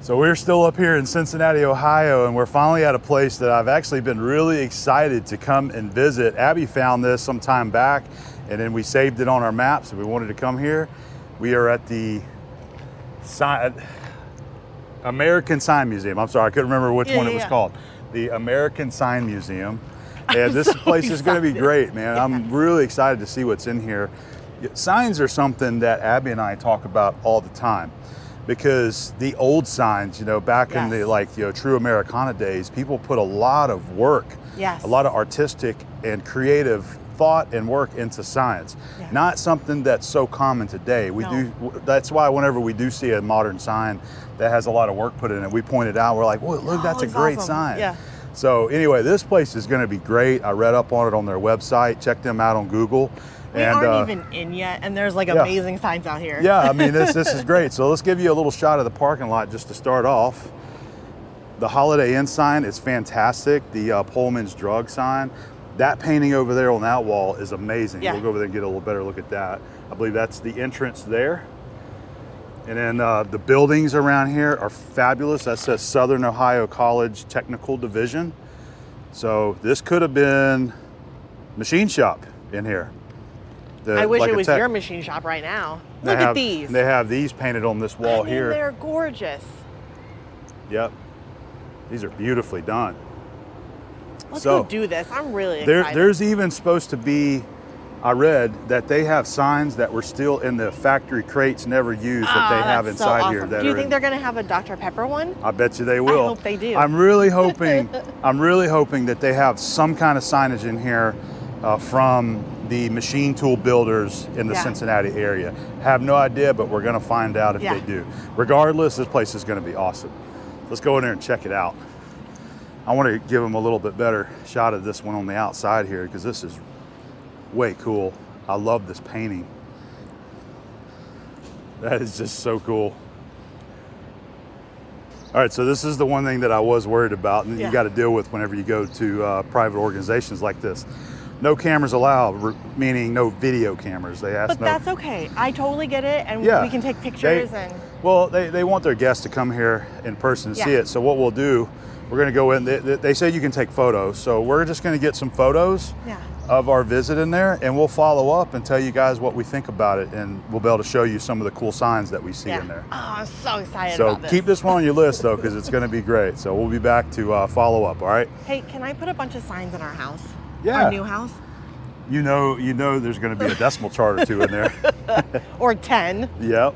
So we're still up here in Cincinnati, Ohio, and we're finally at a place that I've actually been really excited to come and visit. Abby found this some time back, and then we saved it on our maps, and we wanted to come here. We are at the American Sign Museum. I'm sorry, I couldn't remember which one it was called. The American Sign Museum. And this place is going to be great, man. I'm really excited to see what's in here. Signs are something that Abby and I talk about all the time, because the old signs, you know, back in the true Americana days, people put a lot of work, a lot of artistic and creative thought and work into signs. Not something that's so common today. That's why whenever we do see a modern sign that has a lot of work put in it, we point it out. We're like, "Whoa, look, that's a great sign." So anyway, this place is going to be great. I read up on it on their website. Check them out on Google. We aren't even in yet, and there's like amazing signs out here. Yeah, I mean, this is great. So let's give you a little shot of the parking lot just to start off. The Holiday Inn sign is fantastic. The Pullman's Drug sign. That painting over there on that wall is amazing. We'll go over there and get a little better look at that. I believe that's the entrance there. And then the buildings around here are fabulous. That says Southern Ohio College Technical Division. So this could have been machine shop in here. I wish it was your machine shop right now. Look at these. They have these painted on this wall here. They're gorgeous. Yep. These are beautifully done. Let's go do this. I'm really excited. There's even supposed to be, I read that they have signs that were still in the factory crates, never used, that they have inside here. Do you think they're going to have a Dr. Pepper one? I bet you they will. I hope they do. I'm really hoping that they have some kind of signage in here from the machine tool builders in the Cincinnati area. Have no idea, but we're going to find out if they do. Regardless, this place is going to be awesome. Let's go in there and check it out. I want to give them a little bit better shot of this one on the outside here, because this is way cool. I love this painting. That is just so cool. All right, so this is the one thing that I was worried about, and you got to deal with whenever you go to private organizations like this. No cameras allowed, meaning no video cameras. They ask. But that's okay. I totally get it, and we can take pictures. Well, they want their guests to come here in person and see it. So what we'll do, we're going to go in. They say you can take photos, so we're just going to get some photos of our visit in there, and we'll follow up and tell you guys what we think about it, and we'll be able to show you some of the cool signs that we see in there. Oh, I'm so excited about this. So keep this one on your list, though, because it's going to be great. So we'll be back to follow up, all right? Hey, can I put a bunch of signs in our house? Yeah. Our new house? You know there's going to be a decimal chart or two in there. Or 10. Yep.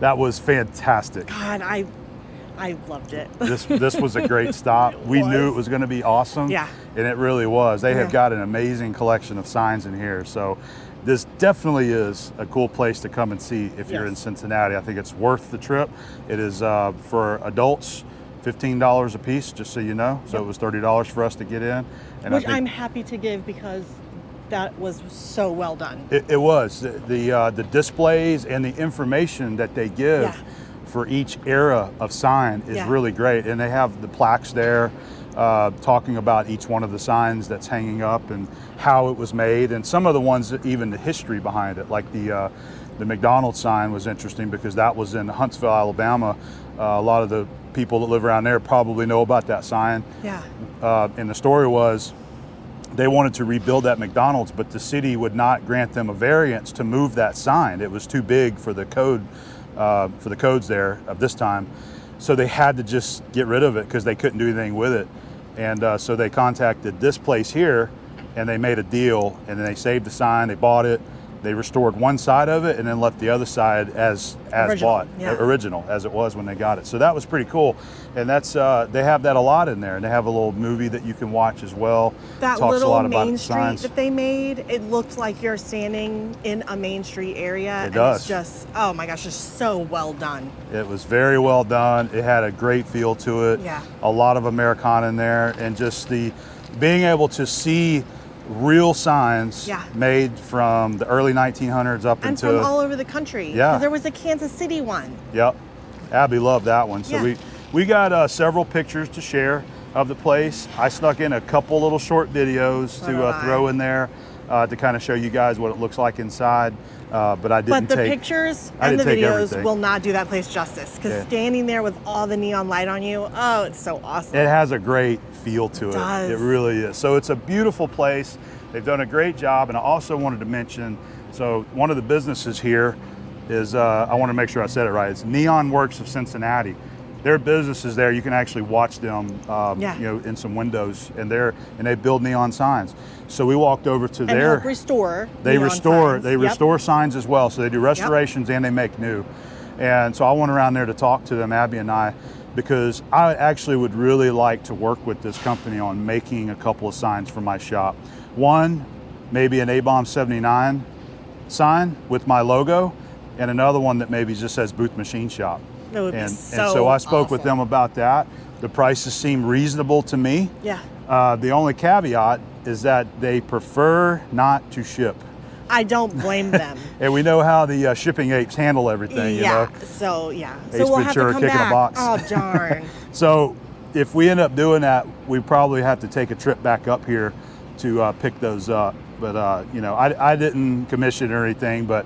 That was fantastic. God, I loved it. This was a great stop. We knew it was going to be awesome. Yeah. And it really was. They have got an amazing collection of signs in here. So this definitely is a cool place to come and see if you're in Cincinnati. I think it's worth the trip. It is for adults, $15 a piece, just so you know. So it was $30 for us to get in. And which I'm happy to give because that was so well done. It was. The displays and the information that they give for each era of sign is really great. And they have the plaques there talking about each one of the signs that's hanging up and how it was made, and some of the ones, even the history behind it. Like the McDonald's sign was interesting because that was in Huntsville, Alabama. A lot of the people that live around there probably know about that sign. Yeah. And the story was they wanted to rebuild that McDonald's, but the city would not grant them a variance to move that sign. It was too big for the code, for the codes there of this time. So they had to just get rid of it because they couldn't do anything with it. And so they contacted this place here and they made a deal, and then they saved the sign, they bought it, they restored one side of it and then left the other side as bought, original as it was when they got it. So that was pretty cool. And that's they have that a lot in there, and they have a little movie that you can watch as well. That talks little a lot about main street that they made, it looked like you're standing in a main street area. It does. It's just, oh my gosh, just so well done. It was very well done. It had a great feel to it. Yeah. A lot of Americana in there, and just being able to see real signs made from the early 1900s up and into from all over the country. Yeah, because there was a Kansas City one. Yep, Abby loved that one. So we got several pictures to share of the place. I snuck in a couple little short videos to throw in there to kind of show you guys what it looks like inside. But I didn't. But the pictures and the videos will not do that place justice, because standing there with all the neon light on you, oh, it's so awesome. It has a great feel to it. Does. It really is. So it's a beautiful place. They've done a great job. And I also wanted to mention, so one of the businesses here is, I want to make sure I said it right, it's Neon Works of Cincinnati. Their businesses there, you can actually watch them, you know, in some windows, and they build neon signs. So we walked over to their. Help restore. They restore signs as well. So they do restorations and they make new. And so I went around there to talk to them, Abby and I, because I actually would really like to work with this company on making a couple of signs for my shop. One, maybe an A-Bomb 79 sign with my logo, and another one that maybe just says Booth Machine Shop. That would and be so so I spoke with awesome. them about that. The prices seem reasonable to me. Yeah. The only caveat is that they prefer not to ship. I don't blame them. And we know how the shipping apes handle everything, you know? So Ace we'll have to Ventura come kicking back. a box. Oh, darn. So if we end up doing that, we probably have to take a trip back up here to pick those up. But, you know, I didn't commission or anything, but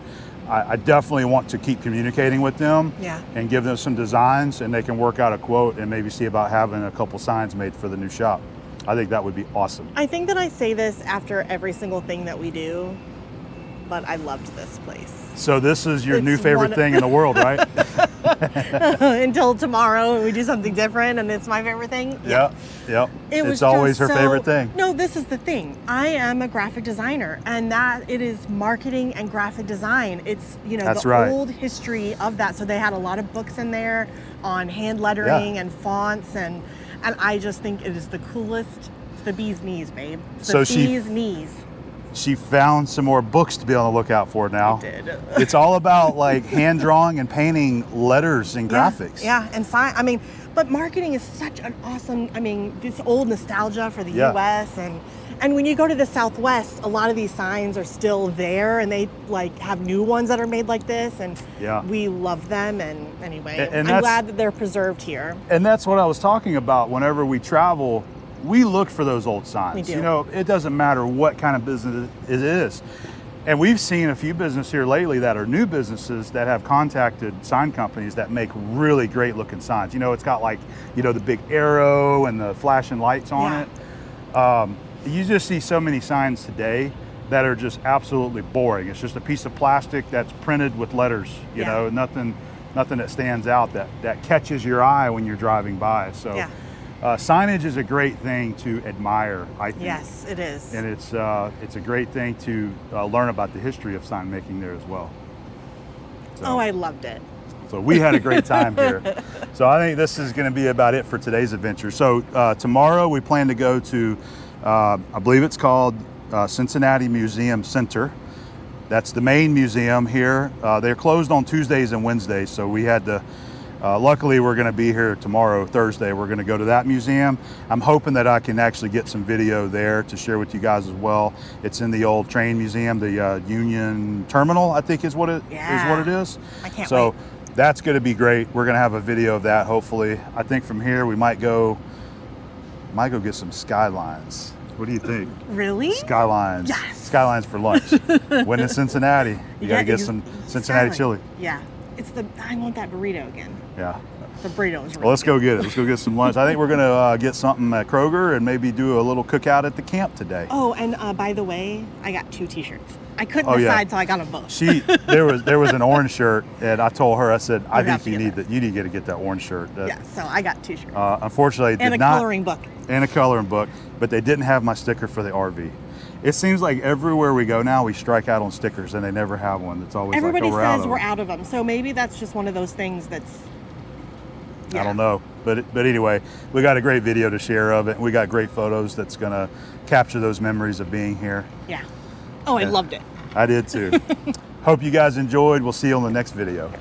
I definitely want to keep communicating with them and give them some designs, and they can work out a quote and maybe see about having a couple signs made for the new shop. I think that would be awesome. I think that I say this after every single thing that we do, but I loved this place. So this is your new favorite thing in the world, right? Until tomorrow and we do something different and it's my favorite thing. Yep. It's always her favorite thing. No, this is the thing. I am a graphic designer, and that it is marketing and graphic design. It's, you know, old history of that. So they had a lot of books in there on hand lettering and fonts, and I just think it is the coolest. It's the bee's knees, babe. It's the bee's knees. She found some more books to be on the lookout for now. I did. It's all about like hand drawing and painting letters and graphics. Yeah, and sign. I mean, but marketing is such an awesome. I mean, this old nostalgia for the U.S. and when you go to the Southwest, a lot of these signs are still there, and they like have new ones that are made like this, and we love them. And anyway, and I'm glad that they're preserved here. And that's what I was talking about. Whenever we travel, we look for those old signs. We do. You know, it doesn't matter what kind of business it is. And we've seen a few businesses here lately that are new businesses that have contacted sign companies that make really great looking signs. You know, it's got like, you know, the big arrow and the flashing lights on it. You just see so many signs today that are just absolutely boring. It's just a piece of plastic that's printed with letters, you know, nothing that stands out that catches your eye when you're driving by. So. Signage is a great thing to admire, I think. Yes, it is. And it's a great thing to learn about the history of sign making there as well. So, I loved it. So we had a great time here. So I think this is going to be about it for today's adventure. So tomorrow we plan to go to, I believe it's called Cincinnati Museum Center. That's the main museum here. They're closed on Tuesdays and Wednesdays, so we had to, luckily we're going to be here tomorrow, Thursday. We're going to go to that museum. I'm hoping that I can actually get some video there to share with you guys as well. It's in the old train museum, the Union Terminal, I think is what it is. I can't so wait. That's going to be great. We're going to have a video of that, hopefully. I think from here we might go get some skylines. What do you think? Really? Skylines. Yes. Skylines for lunch. When in Cincinnati, you got to get some Cincinnati chili. Yeah. I want that burrito again. Yeah. The burrito is really Well, let's go get it. Let's go get some lunch. I think we're going to get something at Kroger and maybe do a little cookout at the camp today. Oh, and by the way, I got 2 t-shirts. I couldn't decide, so I got them both. There was an orange shirt, and I told her, I said, I think you need to get that orange shirt. Yeah, so I got 2 shirts. Unfortunately, and a coloring book. And a coloring book, but they didn't have my sticker for the RV. It seems like everywhere we go now, we strike out on stickers, and they never have one. It's always everybody like, oh, says we're out of them. So maybe that's just one of those things that's. Yeah. I don't know, but anyway, we got a great video to share of it. We got great photos that's gonna capture those memories of being here. Yeah. Oh, I loved it. I did too. Hope you guys enjoyed. We'll see you on the next video.